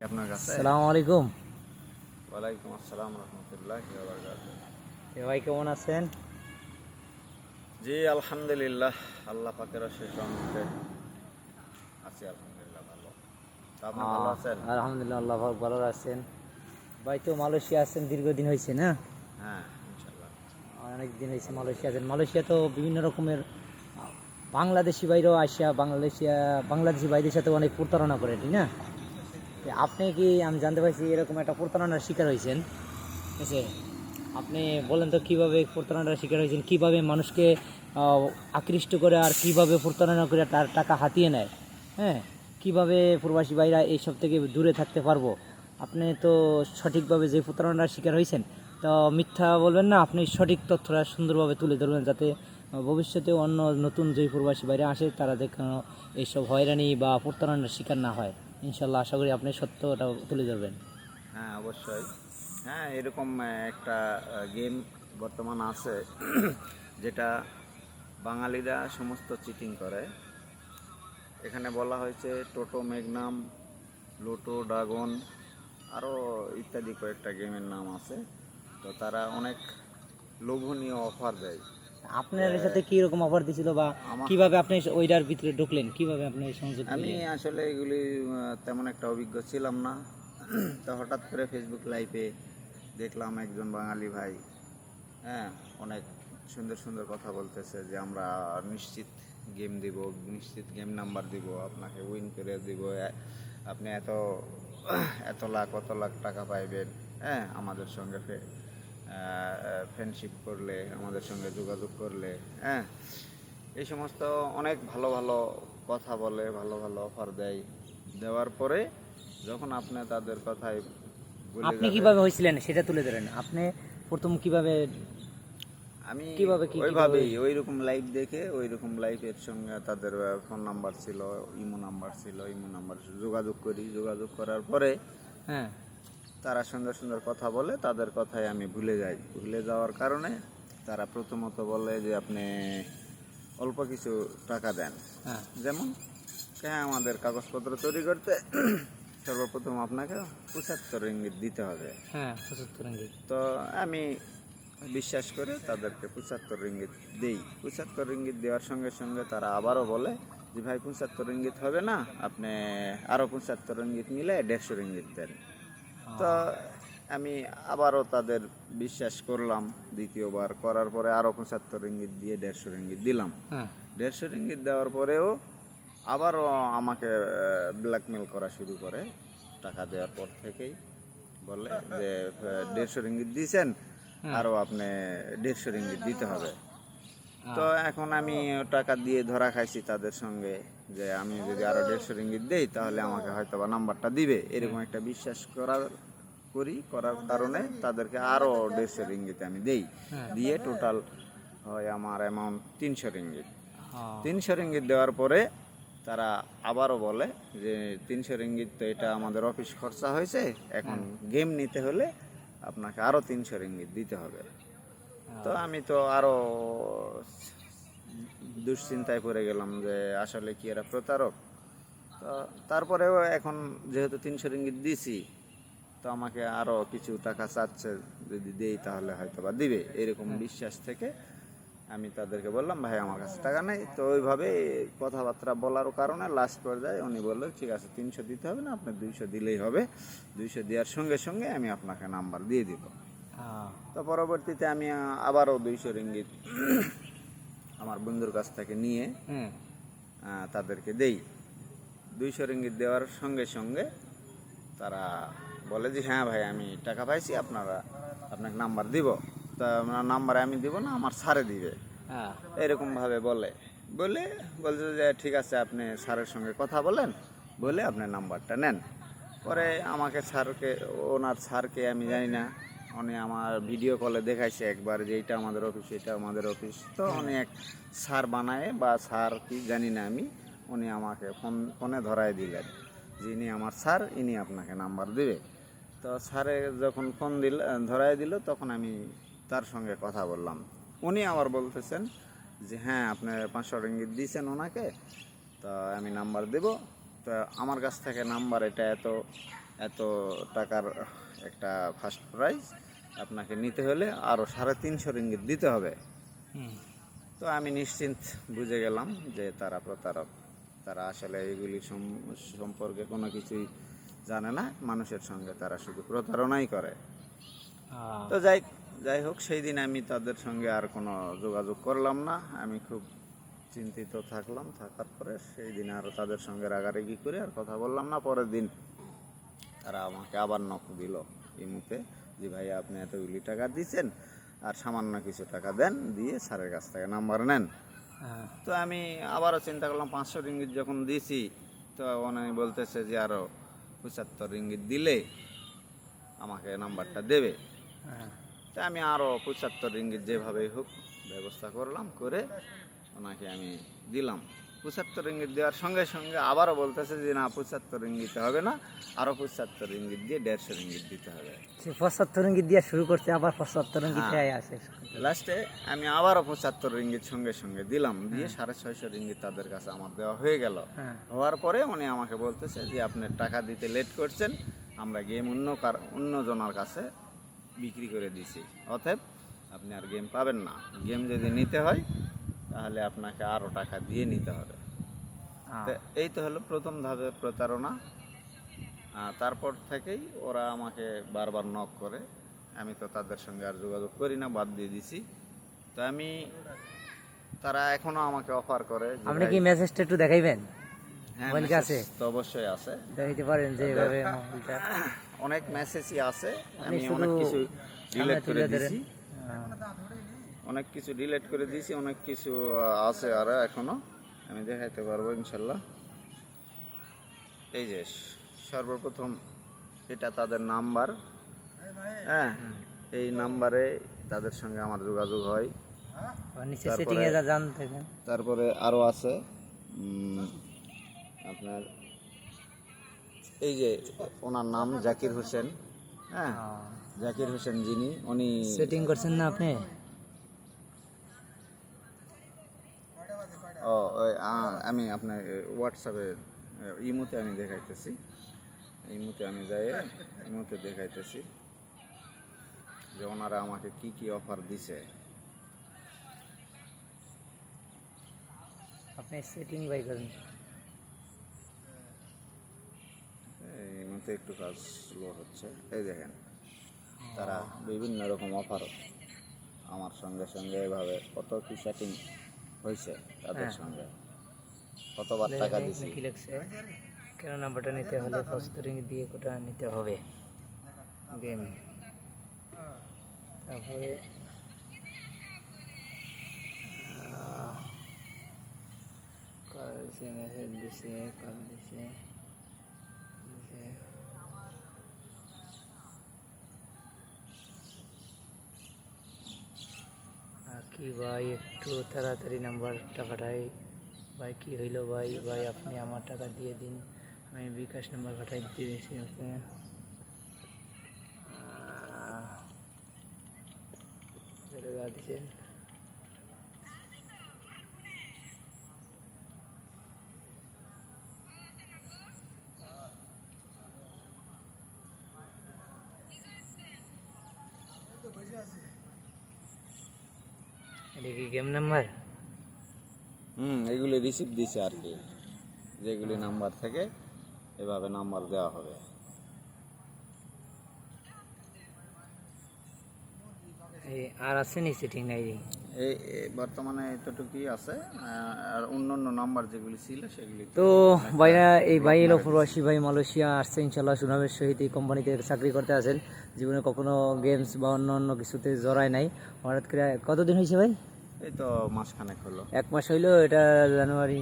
আপনার কাছে। আসসালামু আলাইকুম। ওয়ালাইকুম আসসালাম রহমতুল্লাহি ওয়া বারাকাতুহু। ভাই কেমন আছেন? জি আলহামদুলিল্লাহ, আল্লাহ পাকের অশেষ রহমতে আছি আলহামদুলিল্লাহ ভালো। তা আপনি ভালো আছেন? আলহামদুলিল্লাহ, আল্লাহ পাক ভালো আছেন। ভাই তো মালয়েশিয়া আছেন, দীর্ঘদিন হয়েছে না? হ্যাঁ ইনশাল্লাহ। অনেক দিন হয়েছে মালয়েশিয়া আছেন। মালয়েশিয়া তো বিভিন্ন রকমের বাংলাদেশি বাইরেও আসিয়া বাংলাদেশি ভাইদের সাথে অনেক প্রতারণা করে, ঠিক না? তো আপনি কি, আমি জানতে পারছি এরকম একটা প্রতারণার শিকার হয়েছেন, ঠিক আছে? আপনি বলেন তো কিভাবে প্রতারণার শিকার হয়েছেন, কিভাবে মানুষকে আকৃষ্ট করে আর কিভাবে প্রতারণা করে তার টাকা হাতিয়ে নেয়, হ্যাঁ? কিভাবে প্রবাসী ভাইরা এইসব থেকে দূরে থাকতে পারবো? আপনি তো সঠিকভাবে যে প্রতারণার শিকার হয়েছেন, তো মিথ্যা বলবেন না, আপনি সঠিক তথ্যটা সুন্দরভাবে তুলে ধরবেন, যাতে ভবিষ্যতে অন্য নতুন যে প্রবাসী বাইরে আসে তারা যেন এইসব হয়রানি বা প্রতারণার শিকার না হয়। ইনশাল্লাহ আশা করি আপনি সত্যটা তুলে ধরবেন। হ্যাঁ অবশ্যই। হ্যাঁ এরকম একটা গেম বর্তমান আছে যেটা বাঙালিরা সমস্ত চিটিং করে। এখানে বলা হয়েছে টোটো ম্যাগনাম, লোটো ড্রাগন, আরও ইত্যাদি কয়েকটা গেমের নাম আছে। তো তারা অনেক লোভনীয় অফার দেয়। আপনার সাথে কি রকম অফার দিছিল, বা আমার কিভাবে আপনি ওইটার ভিতরে ঢুকলেন, কিভাবে আপনি সংযোগ আমি পেলেন? আসলে এগুলি তেমন একটা অভিজ্ঞ ছিলাম না। তো হঠাৎ করে ফেসবুক লাইভে দেখলাম একজন বাঙালি ভাই, হ্যাঁ, অনেক সুন্দর সুন্দর কথা বলতেছে যে আমরা নিশ্চিত গেম দিব, নিশ্চিত গেম নাম্বার দিব, আপনাকে উইন করে দিব, আপনি এত এত লাখ কত লাখ টাকা পাইবেন, হ্যাঁ, আমাদের সঙ্গে ফ্রেন্ডশিপ করলে, আমাদের সঙ্গে যোগাযোগ করলে, হ্যাঁ, এই সমস্ত অনেক ভালো ভালো কথা বলে, ভালো ভালো অফার দেয়। দেওয়ার পরে যখন আপনি তাদের কথায় বলে আপনি যাবেন, কিভাবে হয়েছিলেন সেটা তুলে ধরেন। আপনি প্রথম কিভাবে আমি কিভাবে কি কিভাবে ওইভাবেই ওই রকম লাইভ দেখে ওই রকম লাইভের সঙ্গে তাদের ফোন নাম্বার ছিল, ইমো নাম্বার ছিল, ইমো নাম্বার যোগাযোগ করি। যোগাযোগ করার পরে হ্যাঁ, তারা সুন্দর সুন্দর কথা বলে, তাদের কথায় আমি ভুলে যাই। ভুলে যাওয়ার কারণে তারা প্রথমত বলে যে আপনি অল্প কিছু টাকা দেন, হ্যাঁ, যেমন হ্যাঁ আমাদের কাগজপত্র তৈরি করতে সর্বপ্রথম আপনাকে 75 রিঙ্গিত দিতে হবে। হ্যাঁ, 75 রিঙ্গিত। তো আমি বিশ্বাস করে তাদেরকে 75 রিঙ্গিত দিই। 75 রিঙ্গিত দেওয়ার সঙ্গে সঙ্গে তারা আবারও বলে যে ভাই 75 রিঙ্গিত হবে না, আপনি আরও 75 রিঙ্গিত নিলে 150 রিঙ্গিত দেন। তো আমি আবারও তাদের বিশ্বাস করলাম, দ্বিতীয়বার করার পরে আরও 75 রিঙ্গিত দিয়ে 150 রিঙ্গিত দিলাম। হ্যাঁ, 150 রিঙ্গিত দেওয়ার পরেও আবারও আমাকে ব্ল্যাকমেল করা শুরু করে। টাকা দেওয়ার পর থেকেই বলে যে 150 রিঙ্গিত দিয়েছেন, আরও আপনি 150 রিঙ্গিত দিতে হবে। তো এখন আমি টাকা দিয়ে ধরা খাইছি তাদের সঙ্গে যে আমি যদি আরও 150 রিঙ্গিত দেই তাহলে আমাকে হয়তো বা নাম্বারটা দিবে, এরকম একটা বিশ্বাস করার কারণে তাদেরকে আরও 150 রিঙ্গিত আমি দেই। দিয়ে টোটাল হয় আমার অ্যামাউন্ট 300 রিঙ্গিত। 300 রিঙ্গিত দেওয়ার পরে তারা আবারও বলে যে 300 রিঙ্গিত তো এটা আমাদের অফিস খরচা হয়েছে, এখন গেম নিতে হলে আপনাকে আরও 300 রিঙ্গিত দিতে হবে। তো আমি তো আরও দুশ্চিন্তায় পড়ে গেলাম যে আসলে কি এরা প্রতারক। তো তারপরেও এখন যেহেতু 300 রিঙ্গিত দিছি, তো আমাকে আরও কিছু টাকা চাচ্ছে, যদি দেই তাহলে হয়তো বা দিবে, এরকম বিশ্বাস থেকে আমি তাদেরকে বললাম ভাই আমার কাছে টাকা নেই। তো ওইভাবে কথাবার্তা বলার কারণে লাস্ট পর্যায়ে উনি বললো ঠিক আছে 300 দিতে হবে না, আপনার 200 দিলেই হবে। 200 দেওয়ার সঙ্গে সঙ্গে আমি আপনাকে নাম্বার দিয়ে দিব। তো পরবর্তীতে আমি আবারও 200 রিঙ্গিত আমার বন্ধুর কাছ থেকে নিয়ে তাদেরকে দেই। 200 রিঙ্গিত দেওয়ার সঙ্গে সঙ্গে তারা বলে যে হ্যাঁ ভাই আমি টাকা পাইছি, আপনাকে নাম্বার দিব। তা নাম্বার আমি দিব না, আমার স্যারে দিবে, এরকমভাবে বলছে যে ঠিক আছে আপনি স্যারের সঙ্গে কথা বলেন, বলে আপনি নাম্বারটা নেন। পরে আমাকে ওনার স্যারকে আমি জানি না, উনি আমার ভিডিও কলে দেখাইছে একবার যে এইটা আমাদের অফিস, এটা আমাদের অফিস। তো উনি এক স্যার বানায় বা স্যার কি জানি না আমি, উনি আমাকে ফোনে ধরাই দিলেন যে ইনি আমার স্যার, ইনি আপনাকে নাম্বার দেবে। তো স্যারে যখন ফোন ধরাই দিল, তখন আমি তার সঙ্গে কথা বললাম। উনি আবার বলতেছেন যে হ্যাঁ আপনি 500 রিঙ্গিত দিয়েছেন ওনাকে, তো আমি নাম্বার দেব। তো আমার কাছ থেকে নাম্বার এটা এত এত টাকার একটা ফার্স্ট প্রাইজ, আপনাকে নিতে হলে আরও 350 রিঙ্গিত দিতে হবে। তো আমি নিশ্চিন্ত বুঝে গেলাম যে তারা প্রতারক, তারা আসলে এইগুলি সম্পর্কে কোনো কিছুই জানে না, মানুষের সঙ্গে তারা শুধু প্রতারণাই করে। তো যাই হোক, সেই দিন আমি তাদের সঙ্গে আর কোনো যোগাযোগ করলাম না। আমি খুব চিন্তিত থাকলাম, থাকার পরে সেই দিন আর তাদের সঙ্গে রাগারাগি করে আর কথা বললাম না। পরের দিন তারা আমাকে আবার নক দিল ইমুতে, যে ভাই আপনি এতগুলি টাকা দিচ্ছেন, আর সামান্য কিছু টাকা দেন, দিয়ে স্যারের কাছ থেকে নাম্বার নেন। তো আমি আবারও চিন্তা করলাম, 500 রিঙ্গিত যখন দিছি, তো উনি বলতেছে যে আরও 75 রিঙ্গিত দিলে আমাকে নাম্বারটা দেবে। তো আমি আরও 75 রিঙ্গিত যেভাবেই হোক ব্যবস্থা করলাম, করে ওনাকে আমি দিলাম। 75 রিঙ্গিত দেওয়ার সঙ্গে সঙ্গে আবারও বলতেছে যে না, 75 রিঙ্গিতে হবে না, আরও 75 রিঙ্গিত দিয়ে 150 রিঙ্গিত দিতে হবে। 75 রিঙ্গিত দিয়ে শুরু করছে, আবার 75 রিঙ্গিত আসে। লাস্টে আমি আবারও 75 রিঙ্গিত সঙ্গে সঙ্গে দিলাম, দিয়ে 650 রিঙ্গিত তাদের কাছে আমার দেওয়া হয়ে গেল। হওয়ার পরে উনি আমাকে বলতেছে যে আপনি টাকা দিতে লেট করছেন, আমরা গেম অন্যজনের কাছে বিক্রি করে দিছি, অতএব আপনি আর গেম পাবেন না। গেম যদি নিতে হয় তাহলে আপনাকে আরও টাকা দিয়ে নিতে হবে। তো এই তো হলো প্রথম ধাপের প্রতারণা। তারপর থেকেই ওরা আমাকে বারবার নক করে, আমি তো তাদের সঙ্গে আর যোগাযোগ করি না, বাদ দিয়ে দিছি। তো তারা এখনো আমাকে অফার করে। আপনি কি মেসেজটা একটু দেখাইবেন? হ্যাঁ, মোবাইলকে আছে তো অবশ্যই আছে, দেখাইতে পারেন যে এভাবে মোবাইলটা অনেক মেসেজই আছে। আমি অনেক কিছু ডিলিট করে দিয়েছি, অনেক কিছু ডিলিট করে দিয়েছি, অনেক কিছু আছে আর এখনো আমি দেখাইতে পারবো ইনশাল্লাহ। এই যে সর্বপ্রথম এটা তাদের নাম্বার, হ্যাঁ, এই নাম্বারে তাদের সঙ্গে আমার যোগাযোগ হয়। নিচে সেটিং এ যান দেখেন। তারপরে আরও আছে আপনার, এই যে ওনার নাম জাকির হোসেন, হ্যাঁ, জাকির হোসেন যিনি, উনি সেটিং করছেন না আপনি? আমি আপনার হোয়াটসঅ্যাপে ইমোতে আমি দেখাইতেছি, ইমোতে আমি যাই, ইমোতে দেখাইতেছি যে ওনারা আমাকে কি কি অফার দিছে। আপনি সেটিং বাই করেন, এই মধ্যে একটু কাজ স্লো হচ্ছে। এই দেখেন, তারা বিভিন্ন রকম অফার আমার সঙ্গে সঙ্গে এভাবে কত কি সেটিং হয়েছে তাদের সঙ্গে, কতবার টাকা দিছি। কি লিখছে, কেন নাম্বারটা নিতে হলে 75 রিঙ্গিত দিয়ে কোটা নিতে হবে গেম। তারপরে মেসেজ দিছে, কল দিছে, কি ভাই একটু তাড়াতাড়ি নাম্বারটা পাঠাই ভাই, কি হইল ভাই, ভাই আপনি আমার টাকা দিয়ে দিন, আমি বিকাশ নাম্বার পাঠাই দিয়েছি আপনি। দিচ্ছেন এটা কি গেম নাম্বার? এগুলি রিসিভ দিছে আর কি, যেগুলি নাম্বার থেকে এভাবে নাম্বার দেওয়া হবে। আর আছে নি সেটিং নাই? এই বর্তমানে এতটুকুই আছে, আর অন্য নাম্বার যেগুলি ছিল সেগুলি তো ভাইরা, এই ভাই এলো প্রবাসী ভাই, মালয়েশিয়া আসছে ইনশাল্লাহ সুনামের সহিত এই কোম্পানিতে চাকরি করতে আসেন। জীবনে কখনো গেমস বা অন্য কিছুতে জড়ায় নাই। হঠাৎ করে কতদিন হয়েছে ভাই? এই তো মাসখানেক হলো। 1 মাস হইলো। এটা জানুয়ারি,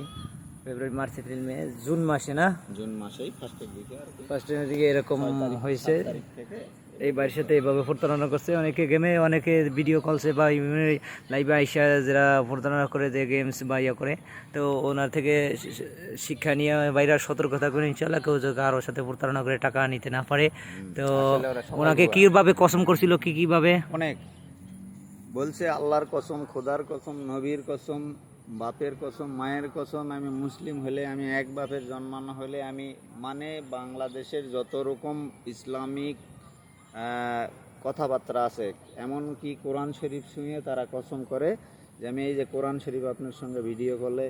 ফেব্রুয়ারি, মার্চ, এপ্রিল, মে, জুন মাসে না? জুন মাসেই ফার্স্টের দিকে আর কি, ফার্স্টের দিকে এরকম হয়েছে। তারিখ থেকে এই বাড়ির সাথে এইভাবে প্রতারণা করছে অনেকে গেমে, অনেকে ভিডিও কলসে বা লাইভে আইসা যারা প্রতারণা করে, যে গেমস বা ইয়ে করে, তো ওনার থেকে শিক্ষা নিয়ে বাইরে সতর্কতা করে ইনশাল্লাহ কেউ যদি কারোর সাথে প্রতারণা করে টাকা নিতে না পারে। তো ওনাকে কিভাবে কসম করছিল, কিভাবে অনেক বলছে, আল্লাহর কসম, খোদার কসম, নবীর কসম, বাপের কসম মায়ের কসম, আমি মুসলিম হলে, আমি এক বাপের জন্মানো হলে, আমি মানে বাংলাদেশের যত রকম ইসলামিক কথাবার্তা আছে, এমনকি কোরআন শরীফ শুনিয়ে তারা কসম করে যে আমি এই যে কোরআন শরীফ আপনার সঙ্গে ভিডিও কলে,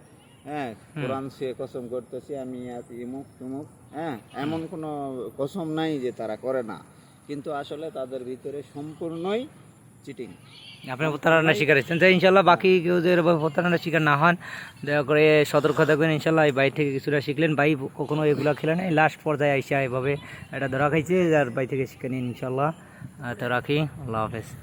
হ্যাঁ, কোরআন শুয়ে কসম করতেছি আমি ইমুক তুমুক, হ্যাঁ, এমন কোনো কসম নাই যে তারা করে না, কিন্তু আসলে তাদের ভিতরে সম্পূর্ণই চিটিং। আপনার প্রতারণার শিকার হচ্ছেন, তো ইনশাল্লাহ বাকি কেউ যে এরকম প্রতারণার শিকার না হন, দয়া করে সতর্ক থাকবেন ইনশাল্লাহ। এই বাই থেকে কিছুটা শিখলেন, বাই কখনো এগুলা খেলে নেই, লাস্ট পর্যায়ে আইসা এভাবে এটা ধরা খাইছে, আর বাই থেকে শিখে নিন ইনশাল্লাহ। তো রাখি, আল্লাহ হাফেজ।